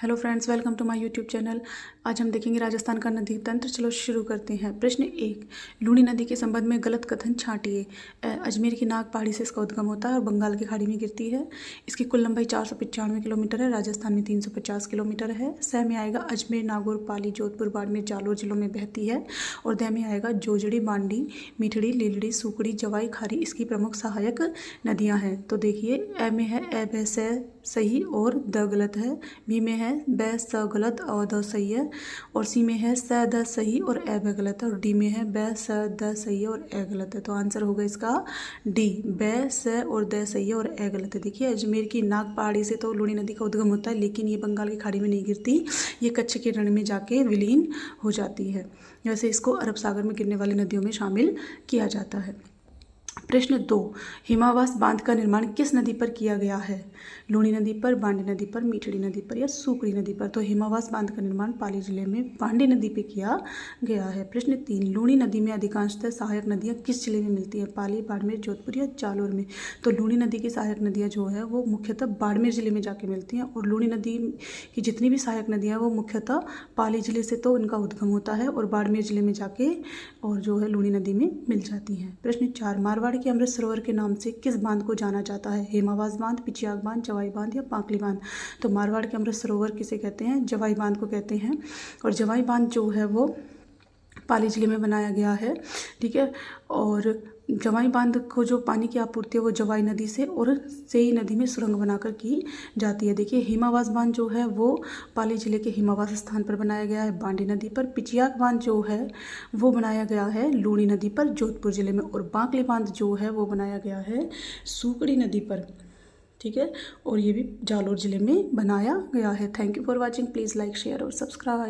Hello friends, welcome to my YouTube channel. आज हम देखेंगे राजस्थान का नदी तंत्र। चलो शुरू करते हैं। प्रश्न 1, लूणी नदी के संबंध में गलत कथन छांटिए। अजमेर की नाग पहाड़ी से इसका उद्गम होता है और बंगाल की खाड़ी में गिरती है। इसकी कुल लंबाई 495 किलोमीटर है। राजस्थान में 350 किलोमीटर है। स में आएगा अजमेर, नागौर, पाली, जोधपुर, बाड़मेर, जालोर जिलों में बहती है। और द में आएगा जोजड़ी, मांडी, मीठड़ी, लीलड़ी, सुकड़ी, जवाई, खारी इसकी प्रमुख सहायक नदियाँ हैं। तो देखिए, ए में है ए ब से सही और द गलत है। बी में है ब स गलत और द सही है। और सी में है स द सही और ए ब गलत है। और डी में है ब स द सही है और ए गलत है। तो आंसर होगा इसका डी, ब स और द सही है और ए गलत है। देखिए, अजमेर की नाग पहाड़ी से तो लूणी नदी का उद्गम होता है, लेकिन ये बंगाल की खाड़ी में नहीं गिरती, ये कच्छ के रण में जाके विलीन हो जाती है। वैसे इसको अरब सागर में गिरने वाली नदियों में शामिल किया जाता है। प्रश्न 2, हिमावास बांध का निर्माण किस नदी पर किया गया है? लूणी नदी पर, बांडी नदी पर, मीठड़ी नदी पर या सुकड़ी नदी पर? तो हिमावास बांध का निर्माण पाली जिले में बांडी नदी पर किया गया है। प्रश्न 3, लूणी नदी में अधिकांशतः सहायक नदियां किस जिले में मिलती हैं? पाली, बाड़मेर, जोधपुर या जालोर में? तो लूणी नदी की सहायक नदियाँ जो है वो मुख्यतः बाड़मेर जिले में जाके मिलती हैं। और लूणी नदी की जितनी भी सहायक नदियाँ वो मुख्यतः पाली जिले से तो इनका उद्गम होता है और बाड़मेर जिले में जाके और जो है लूणी नदी में मिल जाती हैं। प्रश्न 4, मारवाड़ के अमृत सरोवर के नाम से किस बांध को जाना जाता है? हेमावास बांध, पिचियाग बांध, जवाई बांध या पांकली बांध? तो मारवाड़ के अमृत सरोवर किसे कहते हैं? जवाई बांध को कहते हैं। और जवाई बांध जो है वो पाली जिले में बनाया गया है, ठीक है। और जवाई बांध को जो पानी की आपूर्ति है वो जवाई नदी से और सेई नदी में सुरंग बनाकर की जाती है। देखिए, हिमावास बांध जो है वो पाली जिले के हिमावास स्थान पर बनाया गया है, बांडी नदी पर। पिचियाग बांध जो है वो बनाया गया है लूणी नदी पर, जोधपुर जिले में। और बांकली बांध जो है वो बनाया गया है सुकड़ी नदी पर, ठीक है। और ये भी जालोर जिले में बनाया गया है। Thank you for watching. Please like, share और सब्सक्राइब।